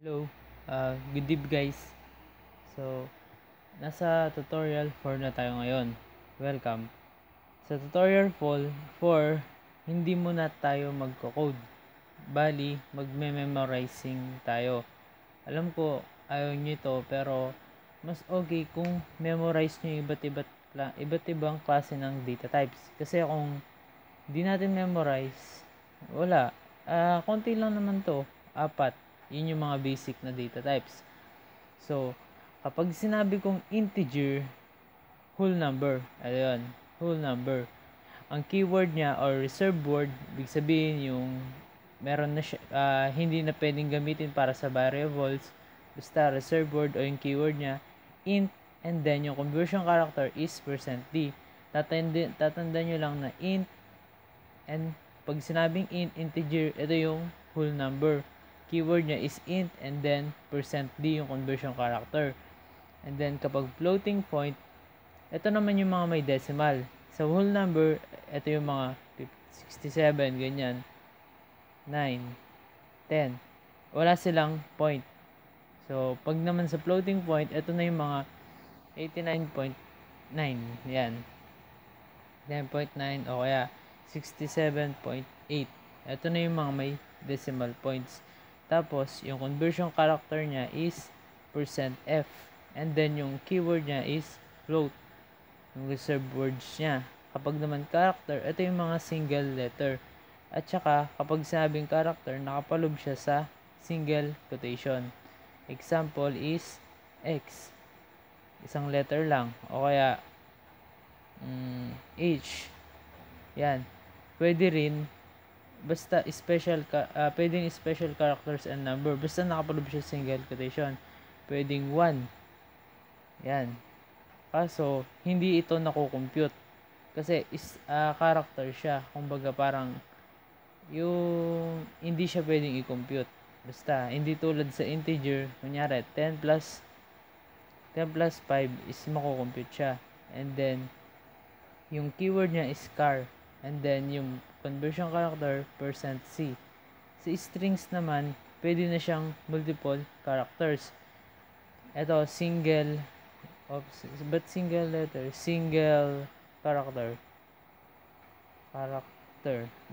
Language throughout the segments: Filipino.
Hello, good evening guys. So, nasa tutorial 4 na tayo ngayon. Welcome. Sa tutorial 4, hindi muna tayo magko-code. Bali, magme-memorizing tayo. Alam ko, ayaw nyo ito, pero mas okay kung memorize nyo yung iba't ibang klase ng data types. Kasi kung di natin memorize, wala. Konti lang naman to, 4. Yun yung mga basic na data types. So, kapag sinabi kong integer, whole number, ayun, whole number. Ang keyword niya or reserved word, ibig sabihin yung meron na siya, hindi na pwedeng gamitin para sa variables, basta reserved word o yung keyword niya, int, and then yung conversion character is %d. Tatandaan nyo lang na int, and pag sinabing int, integer, ito yung whole number. Keyword niya is int and then %d yung conversion character. And then kapag floating point, ito naman yung mga may decimal. Sa whole number, ito yung mga 67, ganyan, 9, 10. Wala silang point. So, pag naman sa floating point, ito na yung mga 89.9. Yan. 9.9 o kaya 67.8. Ito na yung mga may decimal points. Tapos, yung conversion character niya is %f. And then, yung keyword niya is float. Yung reserved words niya. Kapag naman character, ito yung mga single letter. At saka, kapag sabing character, nakapalob siya sa single quotation. Example is X. Isang letter lang. O kaya, H. Yan. Pwede rin basta pwedeng special characters and number basta nakapalob siya single quotation. Pwedeng 1. Yan. Kaso hindi ito nako-compute kasi character siya. Kumbaga parang yung hindi siya pwedeng i-compute. Basta hindi tulad sa integer, kunyari 10 plus 5 is mako-compute siya. And then yung keyword niya is char. And then, yung conversion character, %c. Sa strings naman, pwede na siyang multiple characters. Ito, single letter? Single character.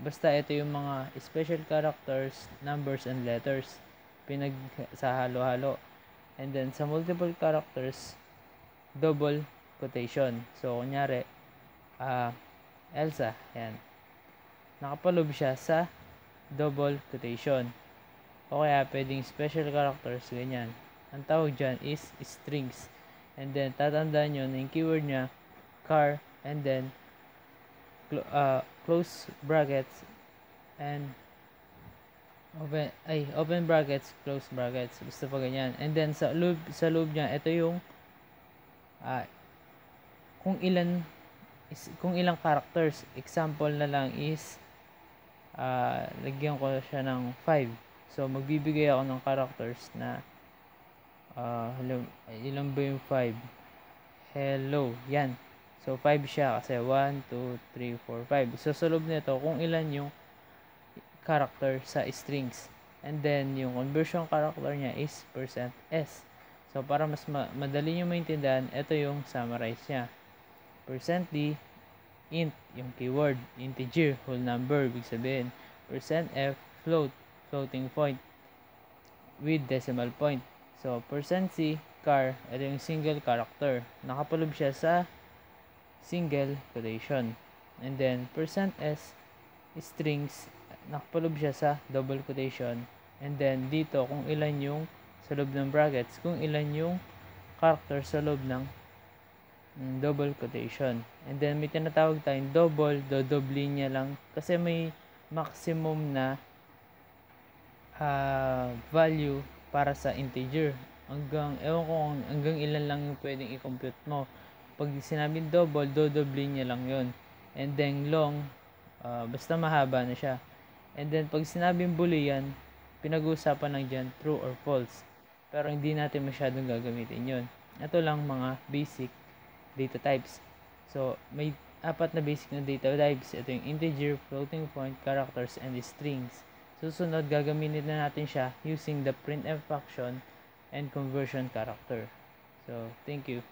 Basta ito yung mga special characters, numbers, and letters. Sa halo-halo. And then, sa multiple characters, double quotation. So, kunyari, Elsa, yan. Nakapalob siya sa double quotation. O kaya pwedeng special characters, ganyan. Ang tawag dyan is strings. And then, tatandaan nyo na yung keyword niya, char, and then, close brackets, and open brackets, close brackets. Basta pa ganyan. And then, sa loob niya, ito yung, kung ilang characters. Example na lang is lagyan ko siya ng 5. So magbibigay ako ng characters na ilan ba yung 5? Hello. Yan. So 5 siya kasi 1, 2, 3, 4, 5. So sa loob nito kung ilan yung character sa strings. And then yung conversion character niya is %s. So para mas madali nyo maintindihan, ito yung summarize niya. %d, int, yung keyword, integer, whole number, ibig sabihin, %f, floating point, with decimal point. So, %c, char, ito yung single character. Nakapalob siya sa single quotation. And then, %s, strings, nakapalob siya sa double quotation. And then, dito, kung ilan yung sa loob ng brackets, kung ilan yung character sa loob ng double quotation. And then may tinatawag tayong double, dodoble niya lang kasi may maximum na value para sa integer. Ewan ko hanggang ilan lang yung pwedeng i-compute mo. Pag sinabing double, dodoble niya lang yon. And then long, basta mahaba na siya. And then pag sinabing boolean, pinag-uusapan lang dyan true or false. Pero hindi natin masyadong gagamitin yon. Ito lang mga basic data types. So, may 4 na basic na data types. Ito yung integer, floating point, characters, and strings. Susunod, gagamitin na natin siya using the printf function and conversion character. So, thank you.